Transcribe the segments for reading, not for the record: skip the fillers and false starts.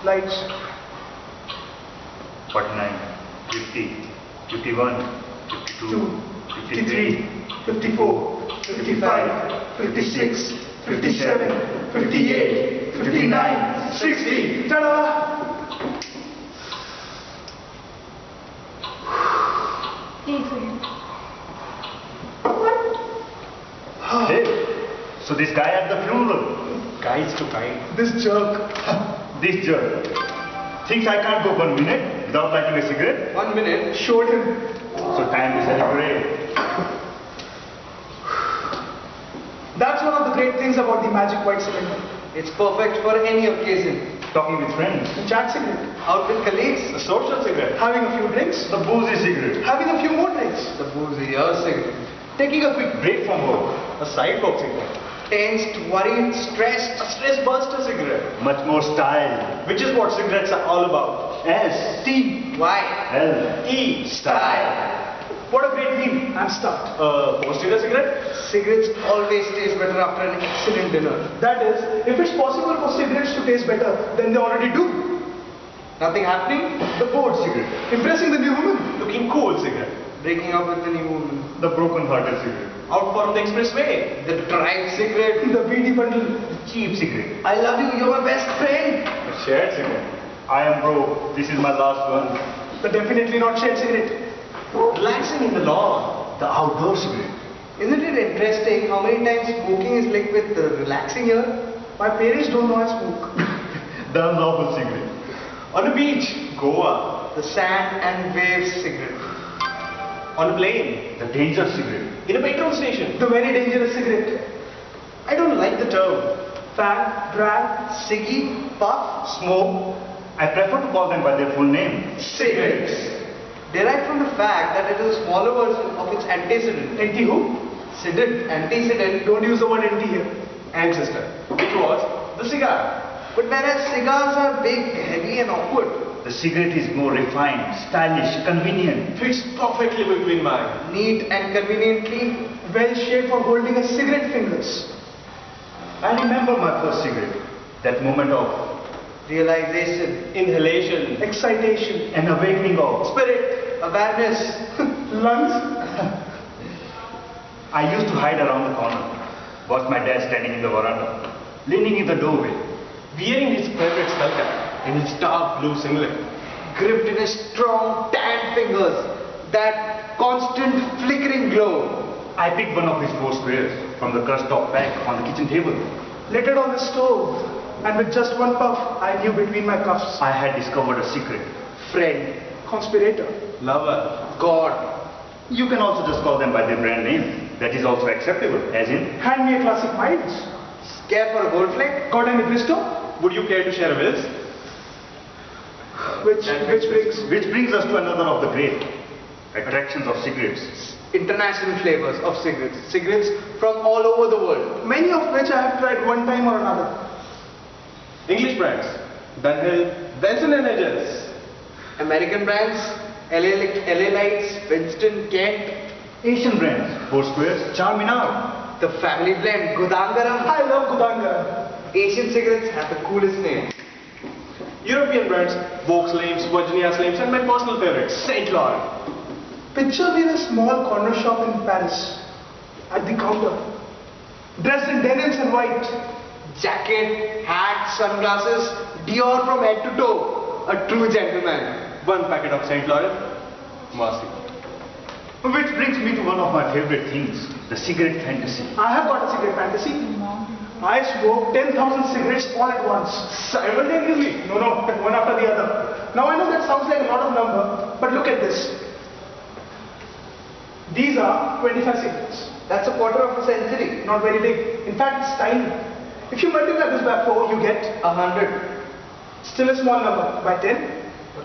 Lights. 49, 50, 51, 52, 53, 54, 55, 56, 57, 58, 59, 60. Ta-da! Hey, so this guy at the funeral, guys to kind. This jerk. This jerk thinks I can't go 1 minute without lighting a cigarette. 1 minute. Showed him. So time to celebrate. That's one of the great things about the magic white cylinder. It's perfect for any occasion. Talking with friends. The chat cigarette. Out with colleagues. The social cigarette. Having a few drinks. The boozy cigarette. Having a few more drinks. The boozier cigarette. Taking a quick break from work. A sidewalk cigarette. Tensed, worried, stressed. A stress buster cigarette. Much more style. Which is what cigarettes are all about. S-T. Y-L-E. Style. What a great theme. I'm stuck. Post-dinner cigarette? Cigarettes always taste better after an excellent dinner. That is, if it's possible for cigarettes to taste better, then they already do. Nothing happening? The bored cigarette. Impressing the new woman. Looking cool cigarette. Breaking up with the new woman. The broken-hearted cigarette. Out for the expressway. The dried cigarette. The beady bundle. The cheap cigarette. I love you, you're my best friend. The shared cigarette. I am broke. This is my last one. The definitely not shared cigarette. Relaxing in the lawn. The outdoor cigarette. Isn't it interesting how many times smoking is linked with relaxing here? My parents don't know I smoke. The unlawful cigarette. On a beach. Goa. The sand and waves cigarette. On a plane. The danger cigarette. In a petrol station. The very dangerous cigarette. I don't like the term. Fag, drag, Ciggy, puff, Smoke. I prefer to call them by their full name. cigarettes. Derived from the fact that it is a smaller version of its antecedent. Anti who? Antecedent. Antecedent. Don't use the word anti here. Ancestor. Which was the cigar. But whereas cigars are big, heavy and awkward. The cigarette is more refined, stylish, convenient. Fits perfectly between mine. Neat and conveniently. Well shaped for holding a cigarette fingers. I remember my first cigarette. That moment of Realization. inhalation, Excitation. an awakening of Spirit. Awareness. Lungs. I used to hide around the corner, watch my dad standing in the veranda, leaning in the doorway, wearing his favorite skull cap in his dark blue singlet. Gripped in his strong, tanned fingers. That constant flickering glow. I picked one of his 4 squares from the crushed top pack on the kitchen table. Lit it on the stove. And with just one puff, I knew between my cuffs. I had discovered a secret. Friend. Conspirator. Lover. God. You can also just call them by their brand name. That is also acceptable, as in, Hand me a classic Miles. Care for a gold flake? Got any Bristow? would you care to share a whiz? Which Which brings us to another of the great attractions of cigarettes. International flavors of cigarettes. Cigarettes from all over the world. many of which I have tried one time or another. English brands. Dunhill, Benson and Hedges. American brands. LA Lights, Winston, Kent. Asian brands. Foursquares, Charminar. The family blend, Gudangaram. I love Gudangara. Asian cigarettes have the coolest name. European brands, Vogue Slims, Virginia Slims, and my personal favorite, Saint Laurent. Picture me in a small corner shop in Paris. At the counter. Dressed in denims and white. Jacket, hat, sunglasses, Dior from head to toe. A true gentleman. One packet of Saint Laurent, Marcy. Which brings me to one of my favorite things, the cigarette fantasy. I have got a cigarette fantasy. I smoke 10,000 cigarettes all at once. Simultaneously? No, one after the other. Now I know that sounds like a lot of number, but look at this. These are 25 cigarettes. That's a quarter of a century. Not very big. In fact, it's tiny. If you multiply this by 4, you get 100. still a small number. By 10,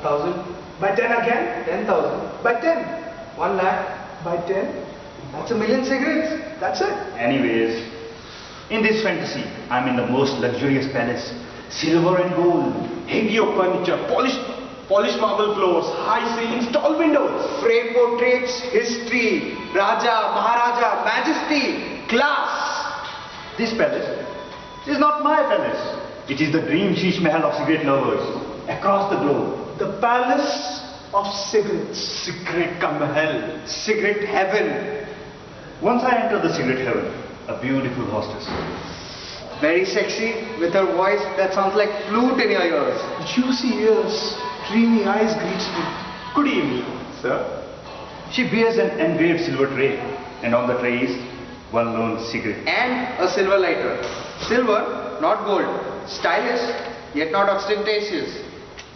1,000. by 10 again, 10,000. by 10, 1 lakh. by 10. That's a million cigarettes. That's it. Anyways, in this fantasy, I'm in the most luxurious palace. Silver and gold, heavy oak furniture, polished marble floors, high ceilings, tall windows. Frame portraits, history, Raja, Maharaja, majesty, class. This palace is not my palace. It is the dream sheesh mahal of cigarette lovers across the globe. The palace of cigarettes. Cigarette ka mahal. Cigarette heaven. Once I entered the cigarette heaven, a beautiful hostess. Very sexy with her voice that sounds like flute in your ears. Juicy ears, dreamy eyes greets me. Good evening, sir. She bears an engraved silver tray, and on the tray is one lone cigarette. And a silver lighter. Silver, not gold. Stylish, yet not ostentatious.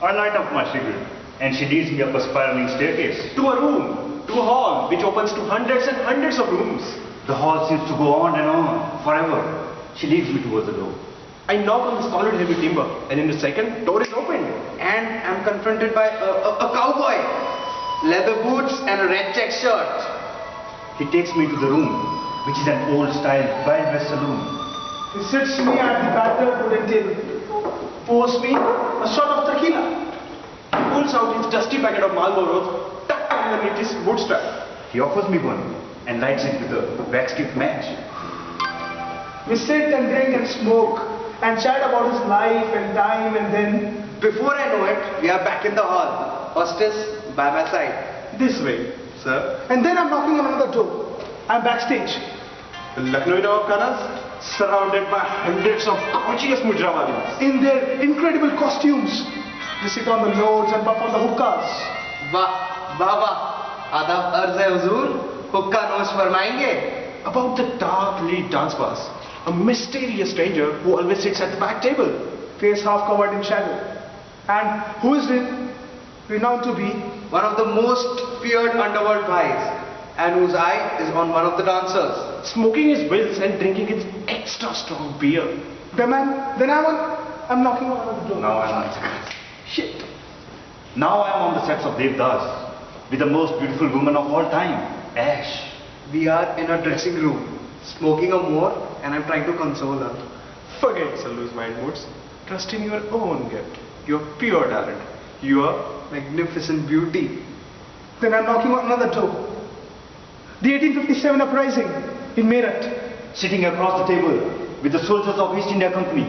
I light up my cigarette, and she leads me up a spiraling staircase to a room, to a hall which opens to hundreds and hundreds of rooms. The hall seems to go on and on, forever. She leads me towards the door. I knock on the solid heavy timber, and in a second, door is opened. And I'm confronted by a cowboy. Leather boots and a red check shirt. He takes me to the room, which is an old-style Wild West saloon. He sits me at the battered wooden table, pours me a shot of tequila. He pulls out his dusty packet of Marlboros, tucked underneath his boot strap. He offers me one and lights it with a wax-tipped match. We sit and drink and smoke and chat about his life and time, and then Before I know it, we are back in the hall. Hostess by my side. This way, sir. and then I'm knocking on another door. I'm backstage. The Lucknow Navabanas, surrounded by hundreds of gorgeous mujrawalis. In their incredible costumes, they sit on the lords and puff on the hookahs. Wah, wah, wah. Adab arz hai huzur. Hukka nosh farmayenge. About the dark lead dance bars, a mysterious stranger who always sits at the back table. Face half covered in shadow, and who is renowned to be One of the most feared underworld guys. And whose eye is on one of the dancers. Smoking his wills and drinking its extra strong beer. the man. Then I'm knocking on another door. Now I'm on Shit. Now I'm on the sets of Devdas with the most beautiful woman of all time, Ash. We are in a dressing room, smoking a more, and I'm trying to console her. Forget Salu's mind moods. Trust in your own gift, your pure talent, your Magnificent beauty. Then I'm knocking on another door. The 1857 uprising in Meerut. Sitting across the table with the soldiers of East India Company,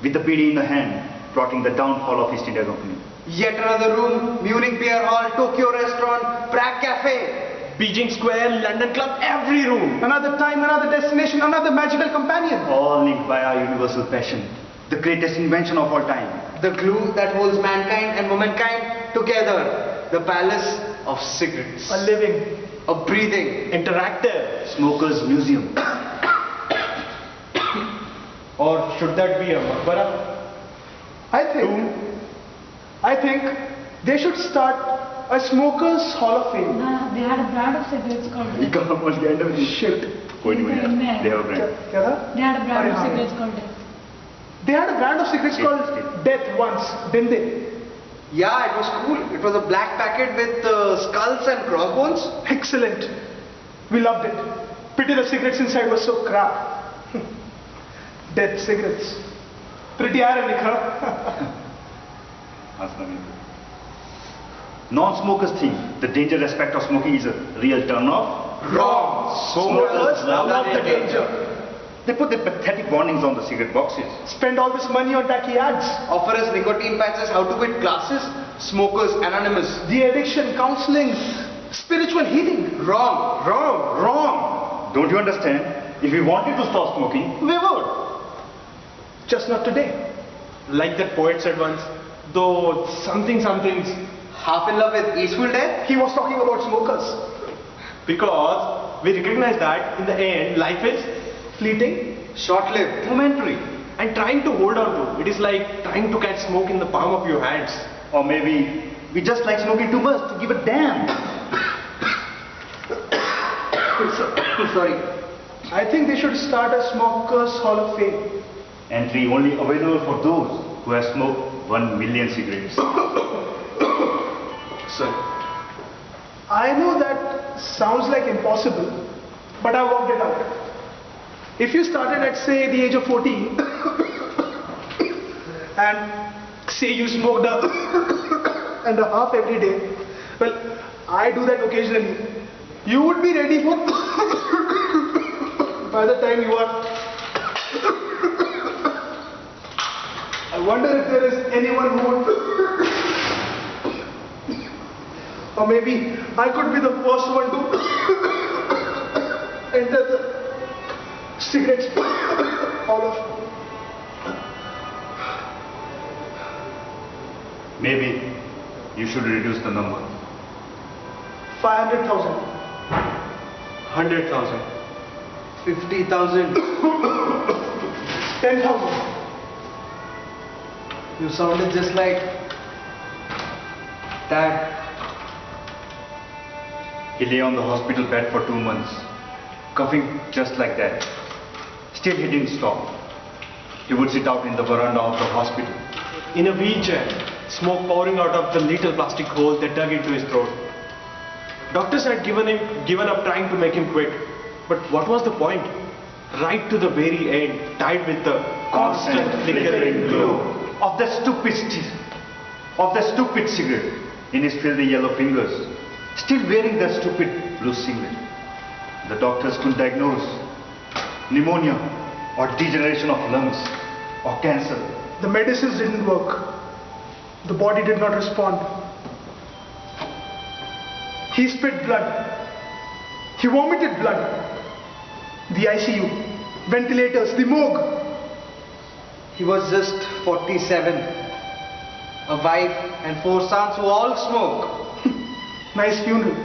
with the bidi in the hand, plotting the downfall of East India Company. Yet another room, Munich Beer Hall, Tokyo Restaurant, Prague Cafe. Beijing Square, London Club, every room. Another time, another destination, another magical companion. All linked by our universal passion, the greatest invention of all time. The glue that holds mankind and womankind together. The palace of cigarettes. A living. A breathing. Interactive. Smokers Museum. Or should that be a maqbara? I think they should start a smokers hall of fame. They had a brand of cigarettes called We Death. come almost the end of it. Shit. कोई नहीं बनेगा. They have a brand. क्या था? They had a brand of Arohit. cigarettes called Death. They had a brand of cigarettes Still. called Death once, didn't they? Yeah, it was cool. It was a black packet with skulls and crossbones. Excellent. We loved it. Pity the cigarettes inside were so crap. Death cigarettes. Pretty ironic, huh? Non-smokers think the dangerous aspect of smoking is a real turn-off. Wrong. Smokers love the danger. They put the pathetic warnings on the cigarette boxes. Spend all this money on tacky ads. Offer us nicotine patches, how to quit classes, Smokers Anonymous. The addiction counseling, spiritual healing. Wrong. Wrong! Don't you understand? If we wanted to stop smoking, we would. Just not today. Like that poet said once, though something's Half in love with Eastful Death? He was talking about smokers. because we recognize that in the end life is Fleeting. Short-lived. momentary and trying to hold on to it is like trying to catch smoke in the palm of your hands. Or maybe we just like smoking too much to give a damn. Sorry. I think they should start a smokers hall of fame. Entry only available for those who have smoked 1 million cigarettes. Sorry. I know that sounds like impossible, but I worked it out. If you started at say the age of 14 and say you smoked and a half every day, well, I do that occasionally. You would be ready for by the time you are wonder if there is anyone who would... Or maybe I could be the first one to enter the cigarettes all of... Maybe you should reduce the number. 500,000. 100,000. 50,000. 10,000. You sounded just like Dad. He lay on the hospital bed for 2 months, coughing just like that. Still he didn't stop. He would sit out in the veranda of the hospital. In a wheelchair, smoke pouring out of the little plastic hole that dug into his throat. Doctors had given up trying to make him quit. But what was the point? Right to the very end, tied with the constant flickering glow of the stupid cigarette in his filthy yellow fingers, still wearing the stupid blue singlet. The doctors couldn't diagnose pneumonia or degeneration of lungs or cancer. The medicines didn't work. The body did not respond. He spit blood. He vomited blood. The ICU, ventilators, the morgue. He was just 47. A wife and 4 sons who all smoke. Nice funeral.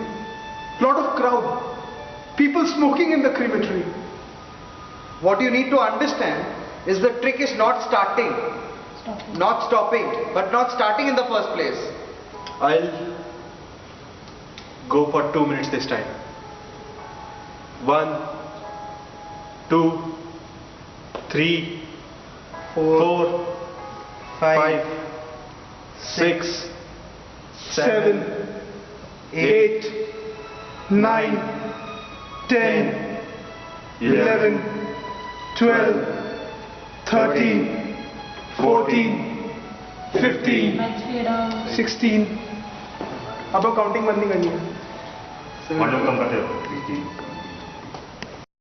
Lot of crowd. People smoking in the crematory. What you need to understand is the trick is not starting. Not stopping, but not starting in the first place. I'll go for 2 minutes this time. 1, 2, 3, 4, 5, 6, 7, 8, 9, 10, 11, 12, 13, 14, 15, 16. अब counting बंद नहीं करनी है. Quantum comparative.